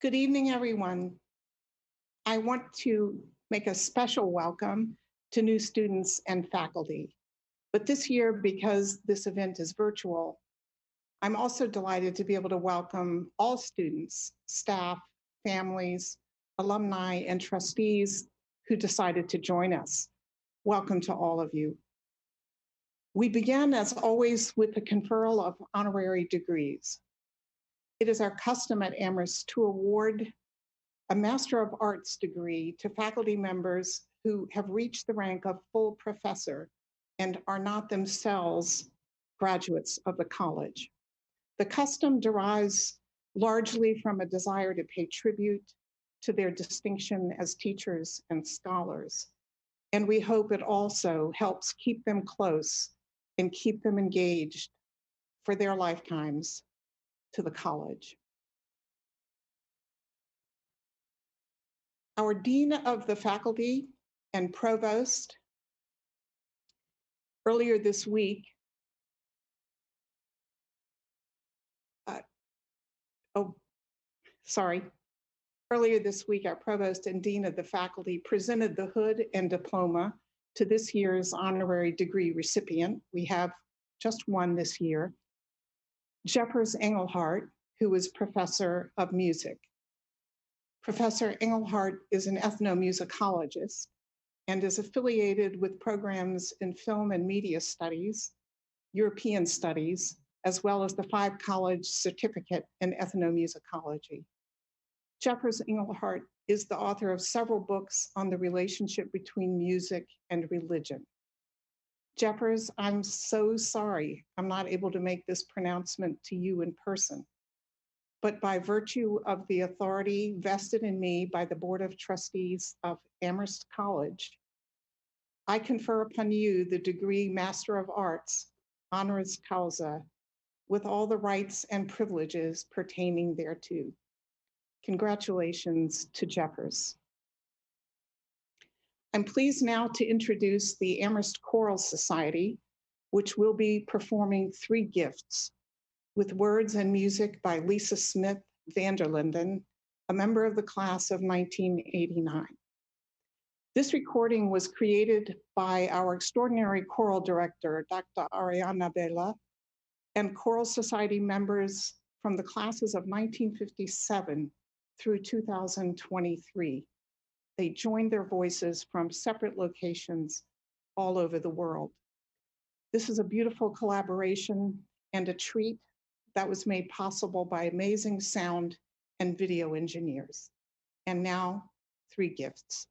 Good evening, everyone. I want to make a special welcome to new students and faculty. But this year, because this event is virtual, I'm also delighted to be able to welcome all students, staff, families, alumni, and trustees who decided to join us. Welcome to all of you. We begin, as always, with the conferral of honorary degrees. It is our custom at Amherst to award a Master of Arts degree to faculty members who have reached the rank of full professor and are not themselves graduates of the college. The custom derives largely from a desire to pay tribute to their distinction as teachers and scholars. And we hope it also helps keep them close and keep them engaged for their lifetimes to the college. Our Dean of the Faculty and Provost earlier this week, earlier this week, our Provost and Dean of the Faculty presented the hood and diploma to this year's honorary degree recipient. We have just one this year, Jeffers Engelhardt, who is Professor of Music. Professor Engelhardt is an ethnomusicologist and is affiliated with programs in film and media studies, European studies, as well as the 5-college certificate in ethnomusicology. Jeffers Engelhardt is the author of several books on the relationship between music and religion. Jeffers, I'm so sorry I'm not able to make this pronouncement to you in person, but by virtue of the authority vested in me by the Board of Trustees of Amherst College, I confer upon you the degree Master of Arts, honoris causa, with all the rights and privileges pertaining thereto. Congratulations to Jeffers. I'm pleased now to introduce the Amherst Choral Society, which will be performing 3 gifts with words and music by Lisa Smith Vanderlinden, a member of the class of 1989. This recording was created by our extraordinary choral director, Dr. Ariana Bela, and Choral Society members from the classes of 1957 through 2023. They joined their voices from separate locations all over the world. This is a beautiful collaboration and a treat that was made possible by amazing sound and video engineers. And now, 3 gifts.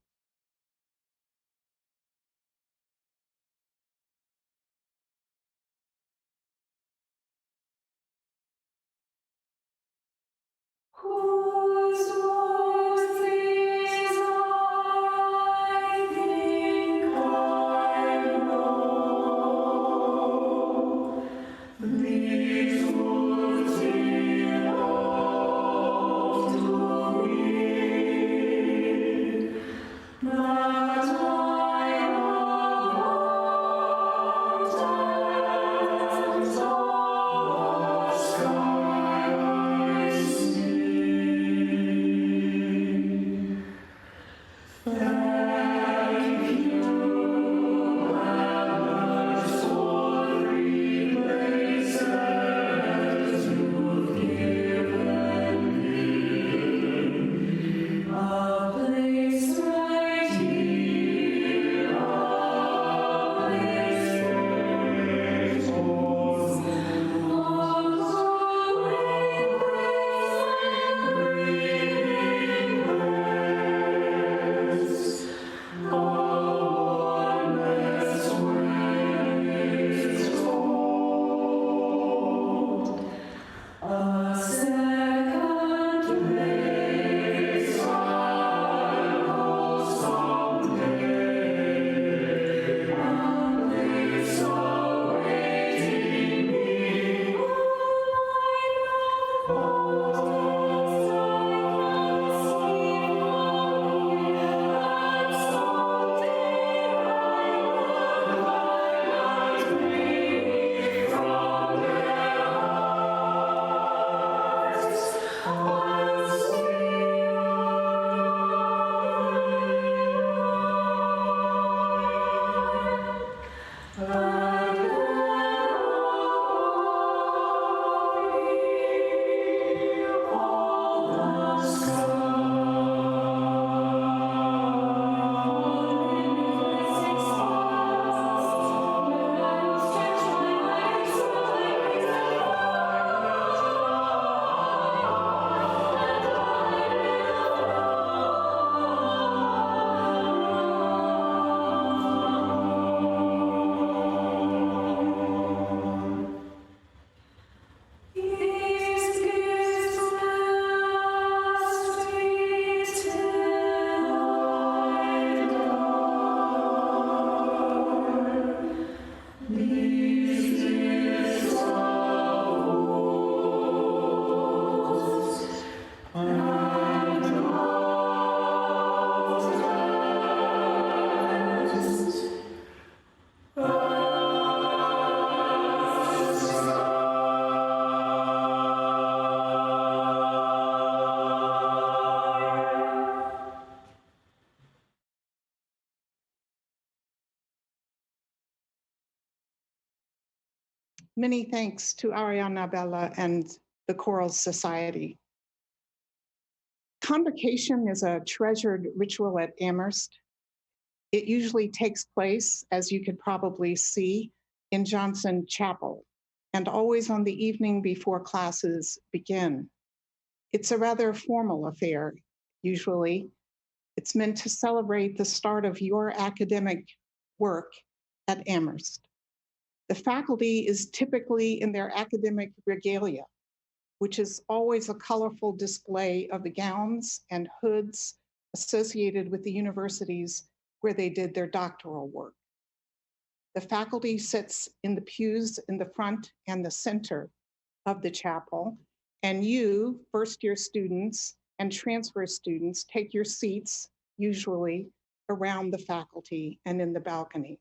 Many thanks to Ariana Bella and the Choral Society. Convocation is a treasured ritual at Amherst. It usually takes place, as you could probably see, in Johnson Chapel, and always on the evening before classes begin. It's a rather formal affair, usually. It's meant to celebrate the start of your academic work at Amherst. The faculty is typically in their academic regalia, which is always a colorful display of the gowns and hoods associated with the universities where they did their doctoral work. The faculty sits in the pews in the front and the center of the chapel, and you, first-year students and transfer students, take your seats, usually around the faculty and in the balcony.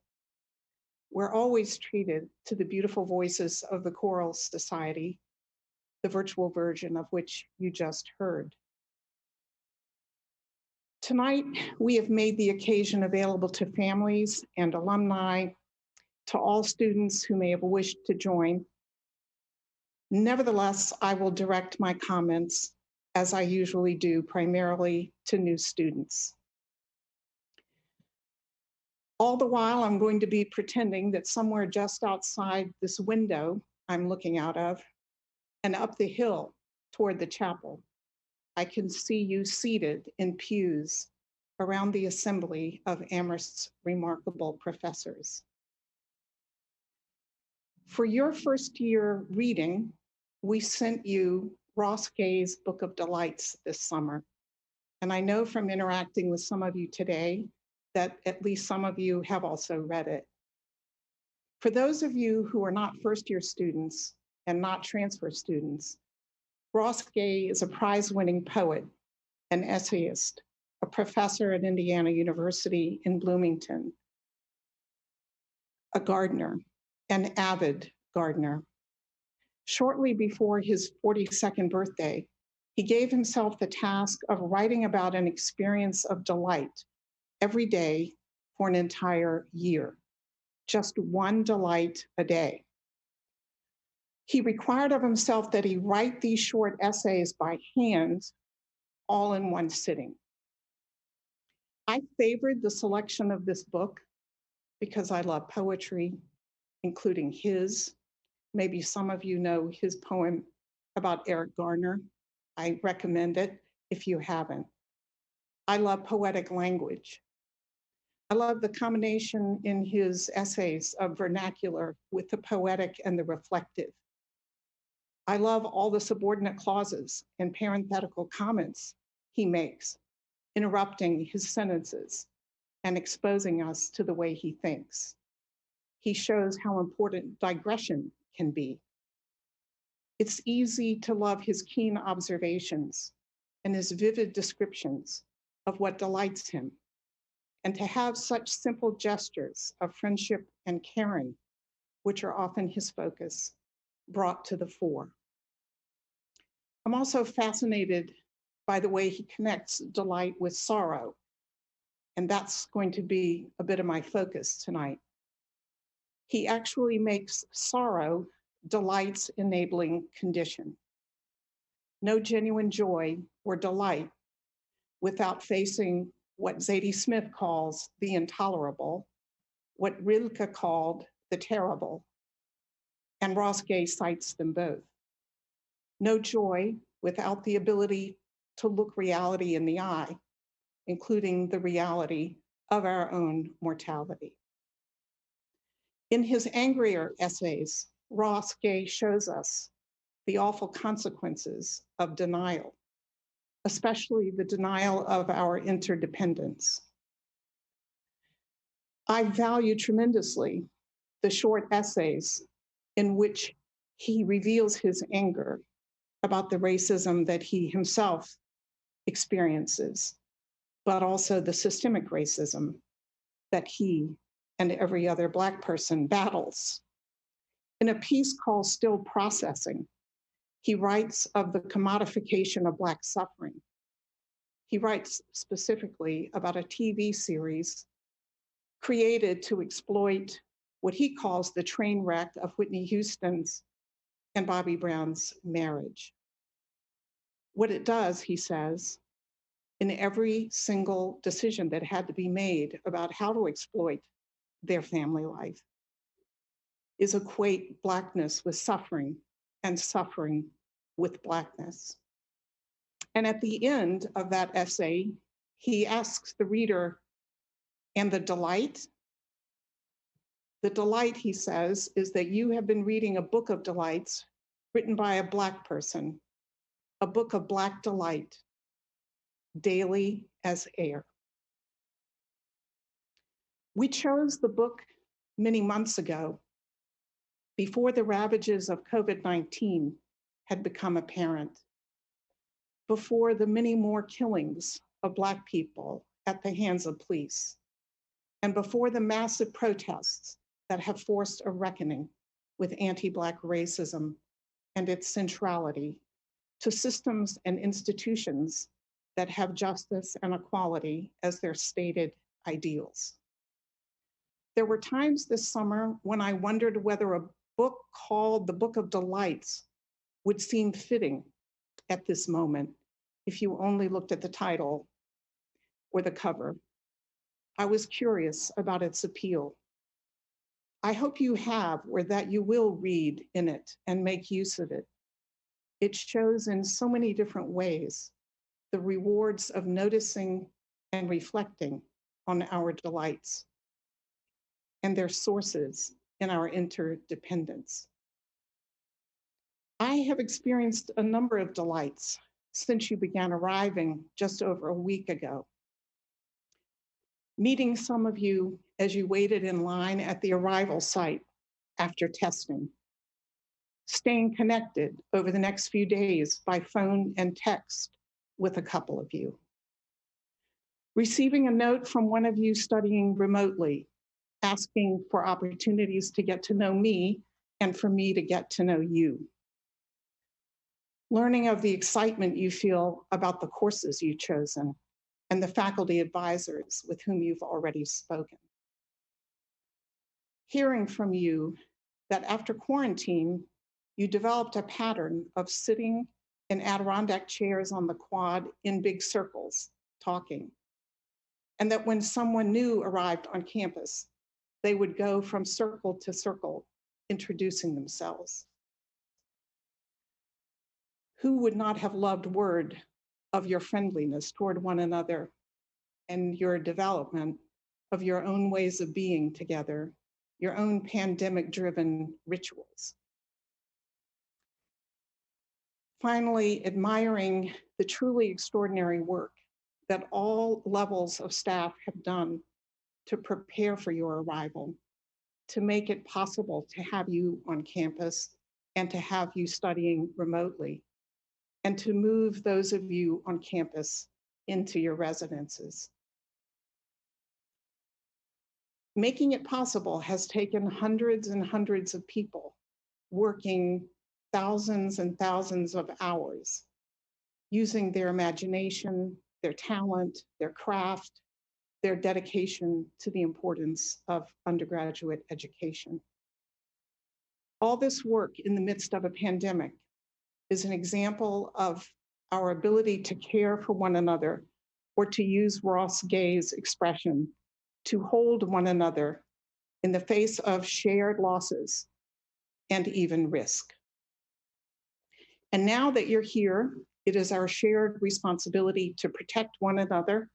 We're always treated to the beautiful voices of the Choral Society, the virtual version of which you just heard. Tonight, we have made the occasion available to families and alumni, to all students who may have wished to join. Nevertheless, I will direct my comments, as I usually do, primarily to new students. All the while, I'm going to be pretending that somewhere just outside this window I'm looking out of and up the hill toward the chapel, I can see you seated in pews around the assembly of Amherst's remarkable professors. For your first year reading, we sent you Ross Gay's Book of Delights this summer. And I know from interacting with some of you today that at least some of you have also read it. For those of you who are not first-year students and not transfer students, Ross Gay is a prize-winning poet, an essayist, a professor at Indiana University in Bloomington, a gardener, an avid gardener. Shortly before his 42nd birthday, he gave himself the task of writing about an experience of delight every day for an entire year, just one delight a day. He required of himself that he write these short essays by hand, all in one sitting. I favored the selection of this book because I love poetry, including his. Maybe some of you know his poem about Eric Garner. I recommend it if you haven't. I love poetic language. I love the combination in his essays of vernacular with the poetic and the reflective. I love all the subordinate clauses and parenthetical comments he makes, interrupting his sentences and exposing us to the way he thinks. He shows how important digression can be. It's easy to love his keen observations and his vivid descriptions of what delights him, and to have such simple gestures of friendship and caring, which are often his focus, brought to the fore. I'm also fascinated by the way he connects delight with sorrow, and that's going to be a bit of my focus tonight. He actually makes sorrow delight's enabling condition. No genuine joy or delight without facing what Zadie Smith calls the intolerable, what Rilke called the terrible, and Ross Gay cites them both. No joy without the ability to look reality in the eye, including the reality of our own mortality. In his angrier essays, Ross Gay shows us the awful consequences of denial, especially the denial of our interdependence. I value tremendously the short essays in which he reveals his anger about the racism that he himself experiences, but also the systemic racism that he and every other Black person battles. In a piece called Still Processing, he writes of the commodification of Black suffering. He writes specifically about a TV series created to exploit what he calls the train wreck of Whitney Houston's and Bobby Brown's marriage. What it does, he says, in every single decision that had to be made about how to exploit their family life, is equate Blackness with suffering and suffering with Blackness. And at the end of that essay, he asks the reader, and the delight? The delight, he says, is that you have been reading a book of delights written by a Black person, a book of Black delight, daily as air. We chose the book many months ago, before the ravages of COVID-19 had become apparent, before the many more killings of Black people at the hands of police, and before the massive protests that have forced a reckoning with anti-Black racism and its centrality to systems and institutions that have justice and equality as their stated ideals. There were times this summer when I wondered whether a book called The Book of Delights would seem fitting at this moment if you only looked at the title or the cover. I was curious about its appeal. I hope you have, or that you will read in it and make use of it. It shows in so many different ways the rewards of noticing and reflecting on our delights and their sources in our interdependence. I have experienced a number of delights since you began arriving just over a week ago. Meeting some of you as you waited in line at the arrival site after testing. Staying connected over the next few days by phone and text with a couple of you. Receiving a note from one of you studying remotely, asking for opportunities to get to know me and for me to get to know you. Learning of the excitement you feel about the courses you've chosen and the faculty advisors with whom you've already spoken. Hearing from you that after quarantine, you developed a pattern of sitting in Adirondack chairs on the quad in big circles, talking. And that when someone new arrived on campus, they would go from circle to circle, introducing themselves. Who would not have loved word of your friendliness toward one another and your development of your own ways of being together, your own pandemic-driven rituals? Finally, admiring the truly extraordinary work that all levels of staff have done to prepare for your arrival, to make it possible to have you on campus and to have you studying remotely, and to move those of you on campus into your residences. Making it possible has taken hundreds and hundreds of people working thousands and thousands of hours, using their imagination, their talent, their craft, their dedication to the importance of undergraduate education. All this work in the midst of a pandemic is an example of our ability to care for one another, or to use Ross Gay's expression, to hold one another in the face of shared losses and even risk. And now that you're here, it is our shared responsibility to protect one another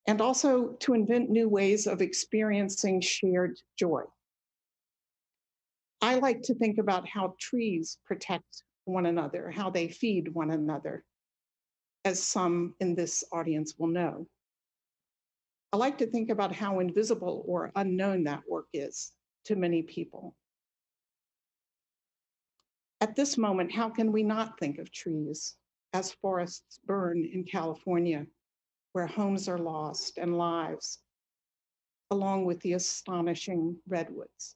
and also to invent new ways of experiencing shared joy. I like to think about how trees protect one another, how they feed one another, as some in this audience will know. I like to think about how invisible or unknown that work is to many people. At this moment, how can we not think of trees as forests burn in California, where homes are lost and lives, along with the astonishing redwoods?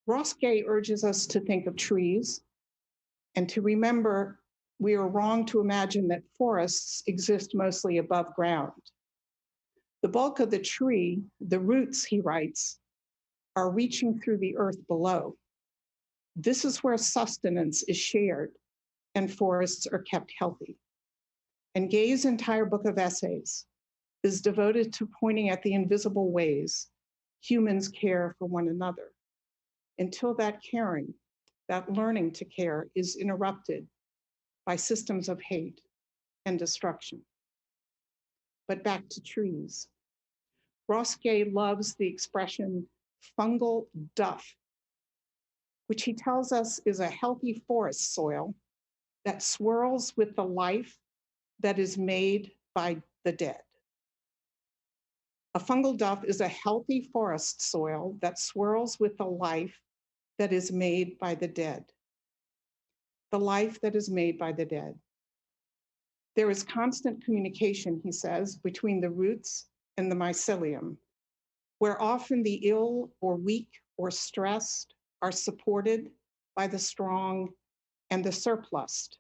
Ross Gay urges us to think of trees and to remember we are wrong to imagine that forests exist mostly above ground. The bulk of the tree, the roots, he writes, are reaching through the earth below. This is where sustenance is shared and forests are kept healthy. And Gay's entire book of essays is devoted to pointing at the invisible ways humans care for one another. Until that caring, that learning to care is interrupted by systems of hate and destruction. But back to trees. Ross Gay loves the expression fungal duff, which he tells us is a healthy forest soil that swirls with the life that is made by the dead. A fungal duff is a healthy forest soil that swirls with the life that is made by the dead. The life that is made by the dead. There is constant communication, he says, between the roots and the mycelium, where often the ill or weak or stressed are supported by the strong and the surplus.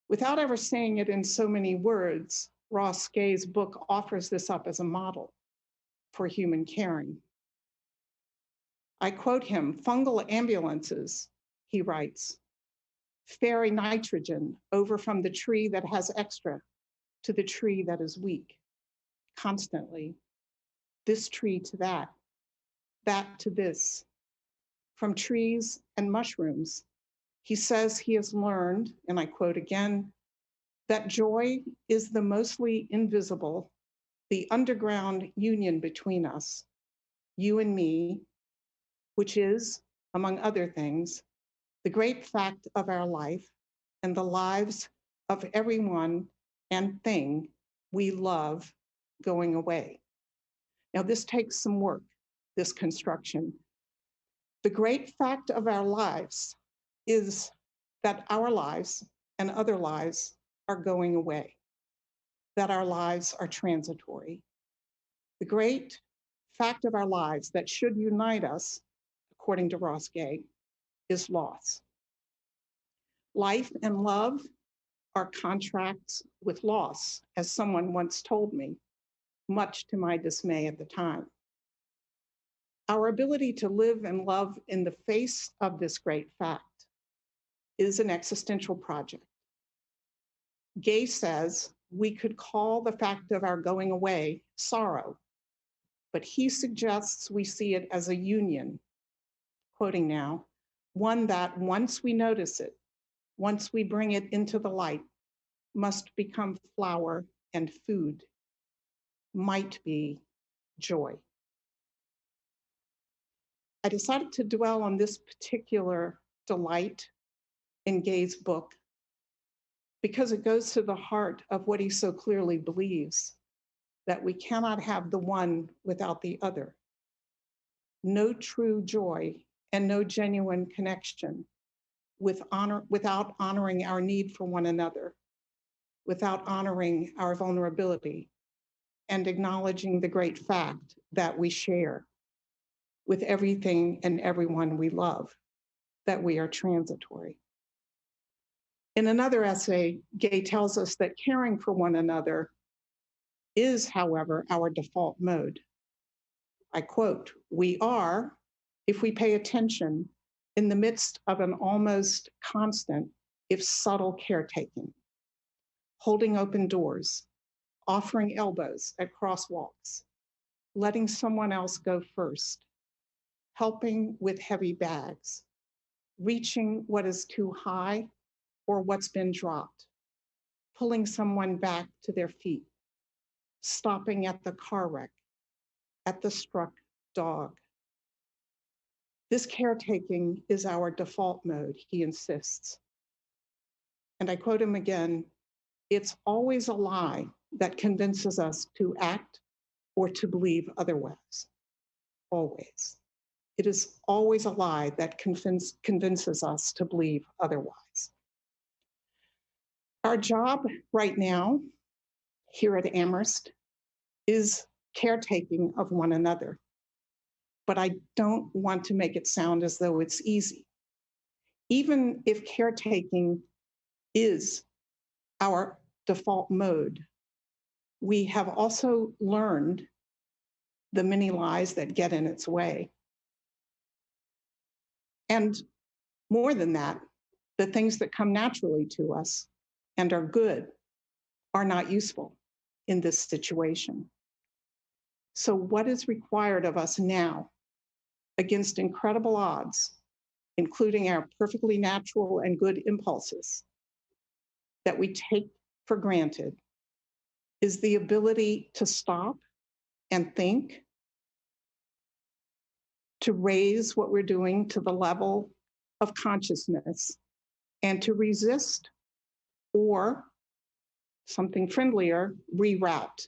Without ever saying it in so many words, Ross Gay's book offers this up as a model for human caring. I quote him, fungal ambulances, he writes, ferry nitrogen over from the tree that has extra to the tree that is weak, constantly. This tree to that to this. From trees and mushrooms, he says he has learned, and I quote again, that joy is the mostly invisible, the underground union between us, you and me, which is, among other things, the great fact of our life and the lives of everyone and thing we love going away. Now, this takes some work, this construction. The great fact of our lives is that our lives and other lives are going away, that our lives are transitory. The great fact of our lives that should unite us, according to Ross Gay, is loss. Life and love are contracts with loss, as someone once told me, much to my dismay at the time. Our ability to live and love in the face of this great fact is an existential project. Gay says we could call the fact of our going away sorrow, but he suggests we see it as a union, quoting now, one that once we notice it, once we bring it into the light, must become flower and food, might be joy. I decided to dwell on this particular delight in Gay's book because it goes to the heart of what he so clearly believes, that we cannot have the one without the other. No true joy and no genuine connection without honoring our need for one another, without honoring our vulnerability and acknowledging the great fact that we share with everything and everyone we love, that we are transitory. In another essay, Gay tells us that caring for one another is, however, our default mode. I quote, we are, if we pay attention, in the midst of an almost constant, if subtle caretaking, holding open doors, offering elbows at crosswalks, letting someone else go first, helping with heavy bags, reaching what is too high or what's been dropped, pulling someone back to their feet, stopping at the car wreck, at the struck dog. This caretaking is our default mode, he insists. And I quote him again, it's always a lie that convinces us to act or to believe otherwise, always. It is always a lie that convinces us to believe otherwise. Our job right now here at Amherst is caretaking of one another. But I don't want to make it sound as though it's easy. Even if caretaking is our default mode, We have also learned the many lies that get in its way. And more than that, the things that come naturally to us and are good are not useful in this situation. So, what is required of us now, against incredible odds, including our perfectly natural and good impulses that we take for granted, is the ability to stop and think, to raise what we're doing to the level of consciousness, and to resist, or something friendlier, reroute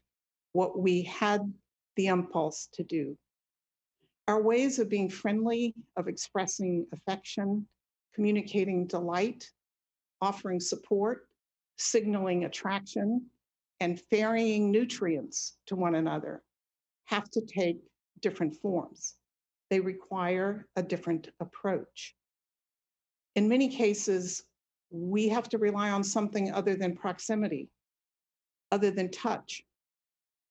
what we had the impulse to do. Our ways of being friendly, of expressing affection, communicating delight, offering support, signaling attraction, and ferrying nutrients to one another have to take different forms. They require a different approach. In many cases, we have to rely on something other than proximity, other than touch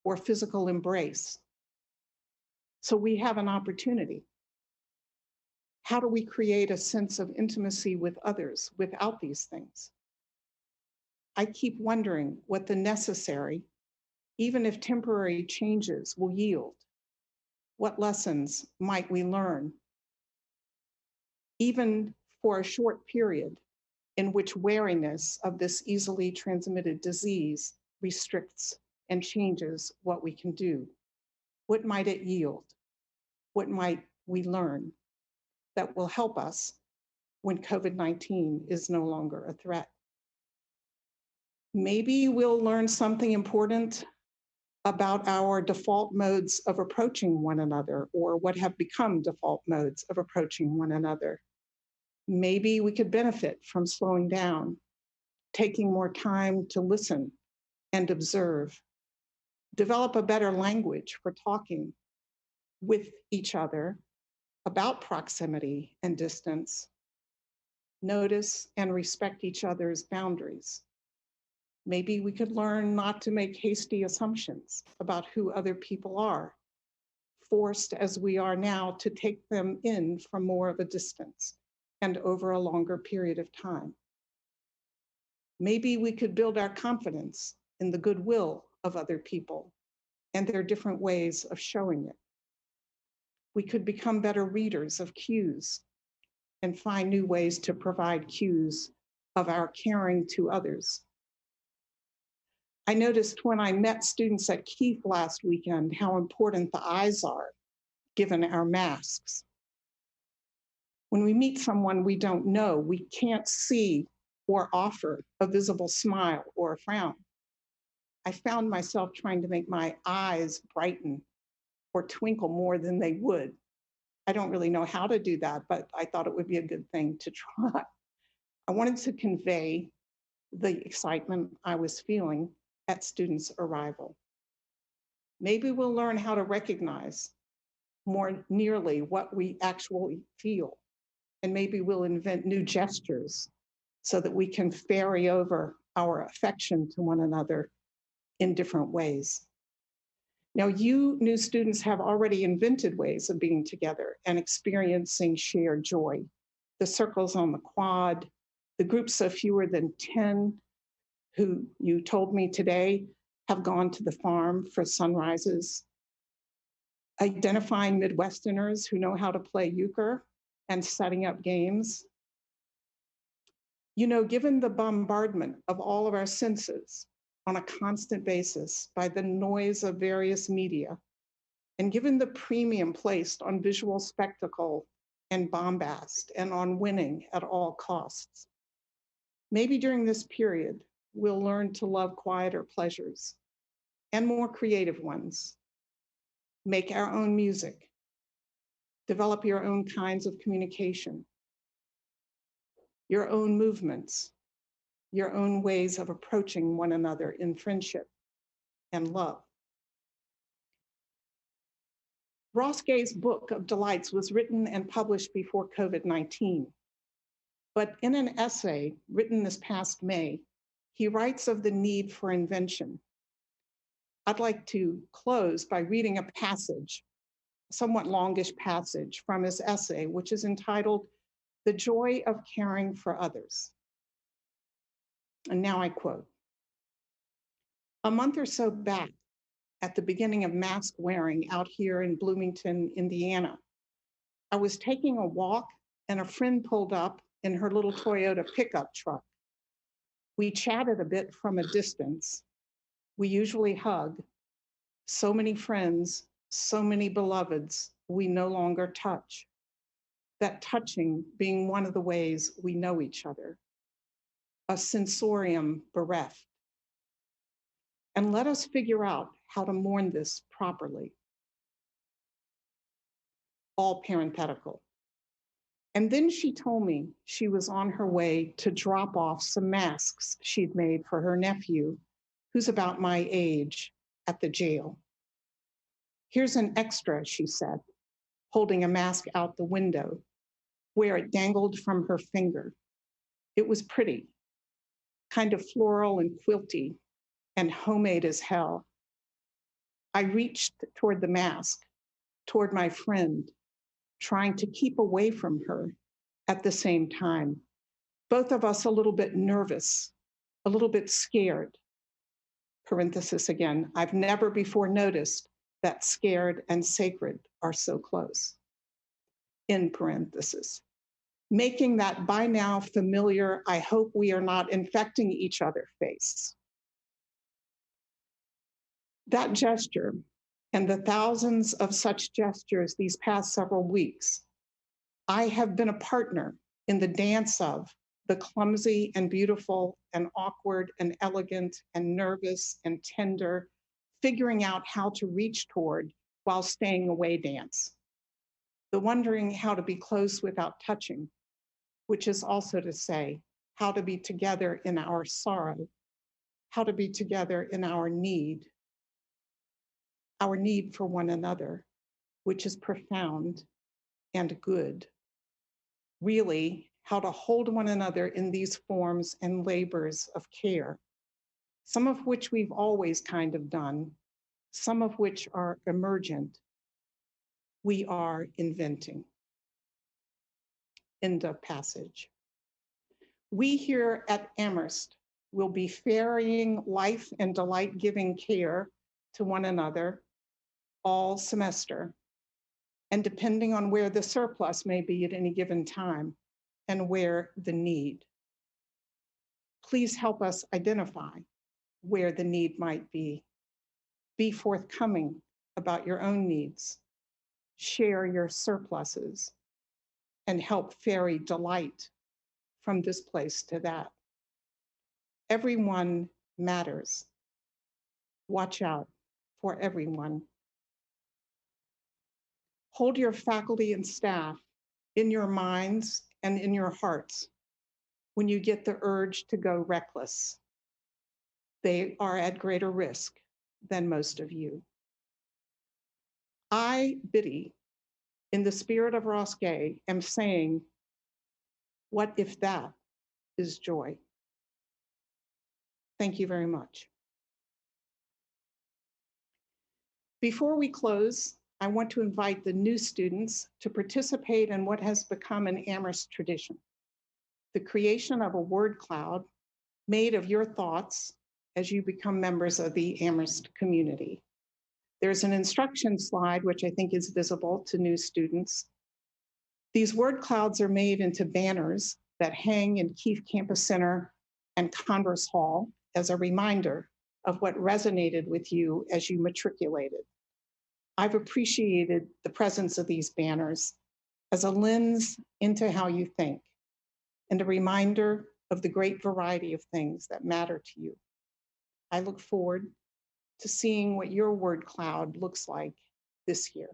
or physical embrace. So we have an opportunity. How do we create a sense of intimacy with others without these things? I keep wondering what the necessary, even if temporary, changes will yield. What lessons might we learn, even for a short period in which wariness of this easily transmitted disease restricts and changes what we can do? What might it yield? What might we learn that will help us when COVID-19 is no longer a threat? Maybe we'll learn something important about our default modes of approaching one another, or what have become default modes of approaching one another. Maybe we could benefit from slowing down, taking more time to listen and observe, develop a better language for talking with each other about proximity and distance, notice and respect each other's boundaries. Maybe we could learn not to make hasty assumptions about who other people are, forced as we are now to take them in from more of a distance and over a longer period of time. Maybe we could build our confidence in the goodwill of other people and their different ways of showing it. We could become better readers of cues and find new ways to provide cues of our caring to others. I noticed when I met students at Keith last weekend how important the eyes are, given our masks. When we meet someone we don't know, we can't see or offer a visible smile or a frown. I found myself trying to make my eyes brighten or twinkle more than they would. I don't really know how to do that, but I thought it would be a good thing to try. I wanted to convey the excitement I was feeling at students' arrival. Maybe we'll learn how to recognize more nearly what we actually feel, and maybe we'll invent new gestures so that we can ferry over our affection to one another in different ways. Now, you new students have already invented ways of being together and experiencing shared joy. The circles on the quad, the groups of fewer than 10 who you told me today have gone to the farm for sunrises, identifying Midwesterners who know how to play euchre and setting up games. You know, given the bombardment of all of our senses on a constant basis by the noise of various media, and given the premium placed on visual spectacle and bombast and on winning at all costs, maybe during this period, we'll learn to love quieter pleasures and more creative ones. Make our own music, develop your own kinds of communication, your own movements, your own ways of approaching one another in friendship and love. Ross Gay's Book of Delights was written and published before COVID-19. But in an essay written this past May, he writes of the need for invention. I'd like to close by reading a passage, a somewhat longish passage from his essay, which is entitled The Joy of Caring for Others. And now I quote, "A month or so back, at the beginning of mask wearing out here in Bloomington, Indiana, I was taking a walk and a friend pulled up in her little Toyota pickup truck. We chatted a bit from a distance. We usually hug. So many friends, so many beloveds we no longer touch. That touching being one of the ways we know each other. A sensorium bereft. And let us figure out how to mourn this properly." All parenthetical. And then she told me she was on her way to drop off some masks she'd made for her nephew, who's about my age, at the jail. "Here's an extra," she said, holding a mask out the window, where it dangled from her finger. It was pretty, kind of floral and quilty, and homemade as hell. I reached toward the mask, toward my friend, trying to keep away from her at the same time. Both of us a little bit nervous, a little bit scared. Parenthesis again, I've never before noticed that scared and sacred are so close. In parenthesis. Making that by now familiar, I hope we are not infecting each other face. That gesture and the thousands of such gestures these past several weeks, I have been a partner in the dance of the clumsy and beautiful and awkward and elegant and nervous and tender, figuring out how to reach toward while staying away dance. The wondering how to be close without touching, which is also to say, how to be together in our sorrow, how to be together in our need for one another, which is profound and good. Really, how to hold one another in these forms and labors of care, some of which we've always kind of done, some of which are emergent, we are inventing." End of passage. We here at Amherst will be ferrying life and delight-giving care to one another all semester, and depending on where the surplus may be at any given time and where the need. Please help us identify where the need might be. Be forthcoming about your own needs. Share your surpluses and help ferry delight from this place to that. Everyone matters. Watch out for everyone. Hold your faculty and staff in your minds and in your hearts when you get the urge to go reckless. They are at greater risk than most of you. I, Biddy, in the spirit of Ross Gay, am saying, what if that is joy? Thank you very much. Before we close, I want to invite the new students to participate in what has become an Amherst tradition, the creation of a word cloud made of your thoughts as you become members of the Amherst community. There's an instruction slide, which I think is visible to new students. These word clouds are made into banners that hang in Keefe Campus Center and Converse Hall as a reminder of what resonated with you as you matriculated. I've appreciated the presence of these banners as a lens into how you think and a reminder of the great variety of things that matter to you. I look forward to seeing what your word cloud looks like this year.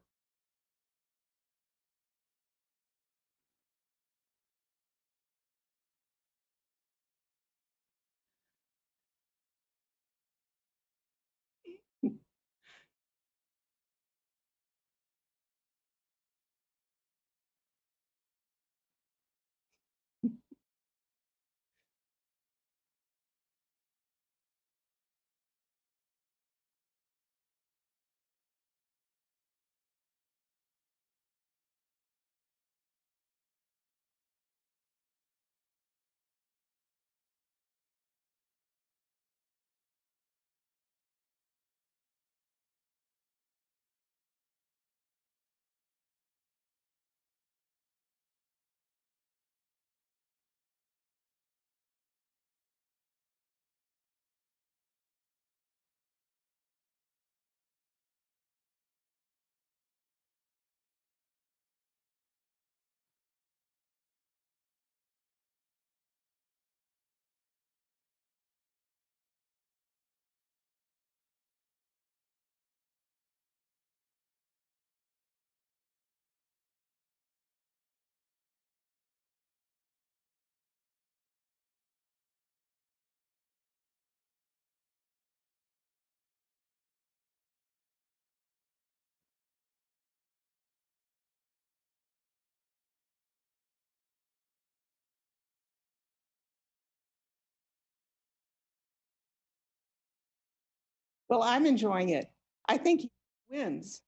Well, I'm enjoying it. I think he wins.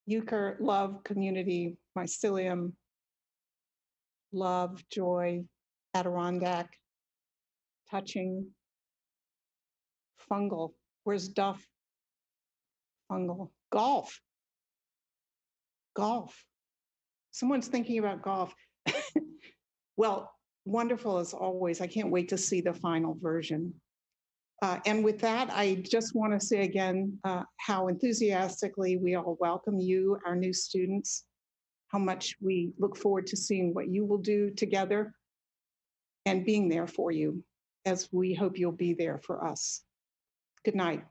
Euchre, love, community, mycelium, love, joy, Adirondack, touching, fungal. Where's Duff? Fungal. Golf. Golf. Someone's thinking about golf. Well, wonderful as always. I can't wait to see the final version. And with that, I just want to say again how enthusiastically we all welcome you, our new students, how much we look forward to seeing what you will do together and being there for you, as we hope you'll be there for us. Good night.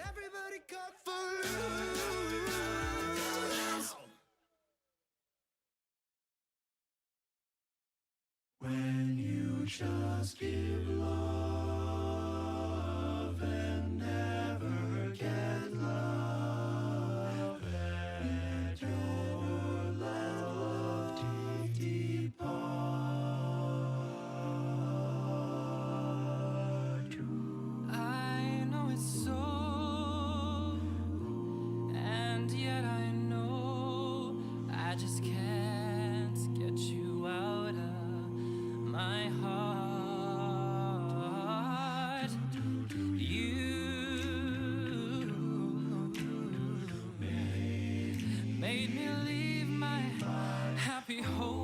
Everybody cut for loose. When you just give love and never get love, let your love depart too. I know it's so. I just can't get you out of my heart. You made me leave my happy home.